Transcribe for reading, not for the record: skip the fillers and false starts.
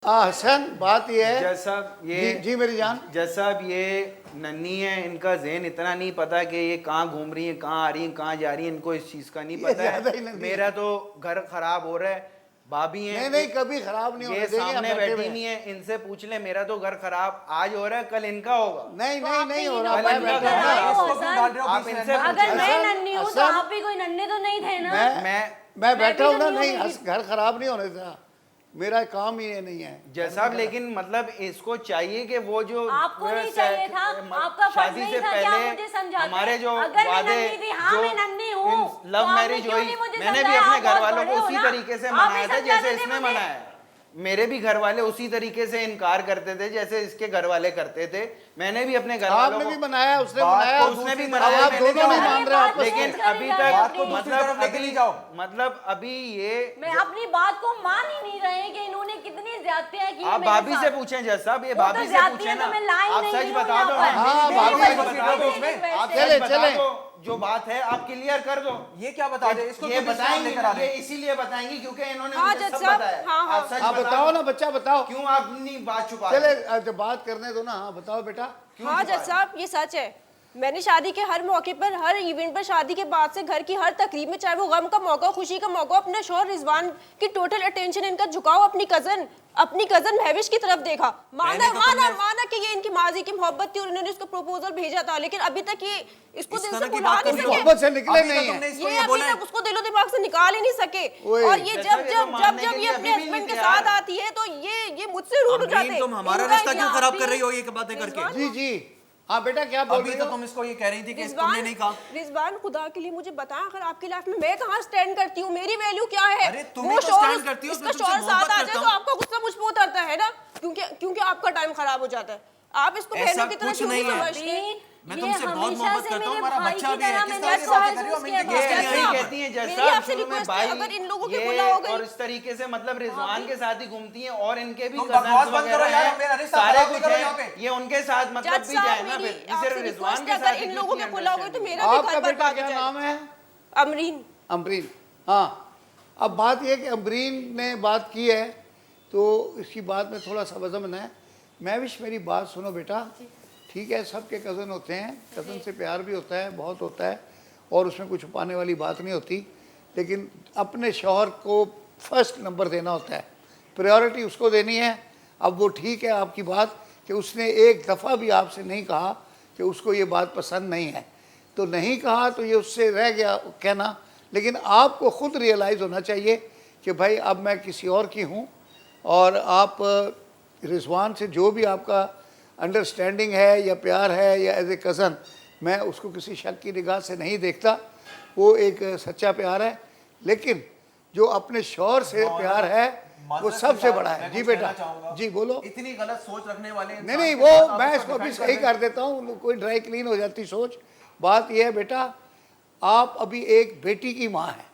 हसन बात ये है जैसा ये जी मेरी जान, जैसा ये नन्ही है, इनका ज़हन इतना नहीं पता कि ये कहाँ घूम रही है, कहाँ आ रही है, कहाँ जा रही है, इनको इस चीज़ का नहीं पता है। मेरा तो घर खराब हो रहा है, भाभी है नहीं कभी खराब नहीं होने ये देंगे, सामने बैठी हुई है, इनसे पूछ ले। मेरा तो घर खराब आज हो रहा है, कल इनका होगा। नहीं हो रहा। आप इनसे अगर मैं नन्ही हूँ तो आप भी कोई नन्हे तो नहीं थे ना। मैं बैठा हूँ ना, नहीं घर खराब नहीं होने देता, मेरा काम ही ये नहीं है जैसा। लेकिन मतलब इसको चाहिए कि वो जो आपको नहीं चाहिए था, आपका फर्ज नहीं था कि आप मुझे समझाते। हमारे जो अगर वादे मैं नन्ही थी, हाँ मैं नन्ही हूँ, लव मैरिज हुई, मैंने भी अपने घर वालों को उसी तरीके से मनाया था जैसे इसने मनाया। मेरे भी घर वाले उसी तरीके से इनकार करते थे जैसे इसके घर वाले करते थे। मैंने भी अपने घर वालों को भी बनाया, उसने बनाया, उसने भी बनाया, आप दोनों नहीं मान रहे आपस में। लेकिन अभी तक मतलब अभी ये मैं अपनी बात को मान ही नहीं रहे कि इन्होंने कितनी ज्यादतियां की। आप भाभी से पूछें जैसा, ये भाभी से पूछे ना, आप सच बता दो। आप सच बता दो, जो बात है आप क्लियर कर दो। ये क्या बता दे, इसको ये बताएंगे, ये इसीलिए बताएंगे क्योंकि इन्होंने मुझे सब बताया। आप सच बताओ ना बच्चा, बताओ क्यों आप अपनी बात छुपा चले, जब बात करने दो ना। हाँ बताओ बेटा। हाँ जज साहब, ये सच है। मैंने शादी के हर मौके पर, हर इवेंट पर, शादी के बाद से घर की हर तकरीब में, चाहे वो गम का मौका, खुशी का मौका, अपने शौहर रिजवान की टोटल अटेंशन, इनका झुकाव अपनी कजन महविश की तरफ देखा। माना कि ये इनकी माजी की मोहब्बत थी और इन्होंने इसको प्रपोजल भेजा था, लेकिन अभी तक ये इसको दिल से भुला नहीं सके। मोहब्बत से निकले नहीं है ये अभी तक उसको दिलो दिमाग से निकाल ही नहीं सके। और ये जब ये अपने हस्बैंड के साथ आती है तो ये मुझसे रूठ हो जाते हैं। तुम हमारा रिश्ता क्यों खराब कर रही हो ये बातें करके? जी हाँ बेटा, क्या बोल रही हो? अभी तो तुम इसको ये कह रही थी कि तुमने नहीं कहा। रिजवान, खुदा के लिए मुझे बता, अगर आपकी लाइफ में मैं कहाँ स्टैंड करती हूँ, मेरी वैल्यू क्या है? अरे तुम तो स्टैंड करती हो, इसका शौहर साथ आ जाए तो आपका गुस्सा मुझ पे उतरता है ना, क्योंकि आपका टाइम खराब हो जाता है। आप इसको बहनों की तरह क्यों नहीं समझते? मैं तुमसे बहुत मोहब्बत करता हूँ, हमारा बच्चा भी है। किस तरह की बातें कर रही हो? यही कहती हैं जैसा शुरू में भाई अगर इन लोगों के ये और इस तरीके से मतलब रिजवान के साथ ही घूमती हैं और इनके भी कजन्स वगैरह हैं, सारे कुछ है, ये उनके साथ मतलब भी जाए ना, फिर सिर्फ रिजवान के साथ इन लोगों के खुला हो गए तो मेरा भी घर बर्बाद हो जाए। क्या नाम है? अमरीन। हाँ, अब बात यह कि अमरीन ने बात की है तो इसकी बात में थोड़ा सा वजन है। महविश मेरी बात सुनो बेटा, ठीक है, सबके कज़न होते हैं, कज़न से प्यार भी होता है, बहुत होता है, और उसमें कुछ छुपाने वाली बात नहीं होती, लेकिन अपने शौहर को फर्स्ट नंबर देना होता है, प्रायोरिटी उसको देनी है। अब वो ठीक है आपकी बात कि उसने एक दफ़ा भी आपसे नहीं कहा कि उसको ये बात पसंद नहीं है, तो नहीं कहा तो ये उससे रह गया कहना, लेकिन आपको ख़ुद रियलाइज़ होना चाहिए कि भाई अब मैं किसी और की हूँ, और आप रिजवान से जो भी आपका अंडरस्टैंडिंग है या प्यार है या एज ए कज़न, मैं उसको किसी शक की निगाह से नहीं देखता, वो एक सच्चा प्यार है। लेकिन जो अपने शौहर से प्यार है वो सबसे बड़ा है। जी बेटा, जी बोलो। इतनी गलत सोच रखने वाले नहीं वो मैं इसको अभी सही कर देता हूँ, कोई ड्राई क्लीन हो जाती सोच। बात यह है बेटा, आप अभी एक बेटी की माँ हैं,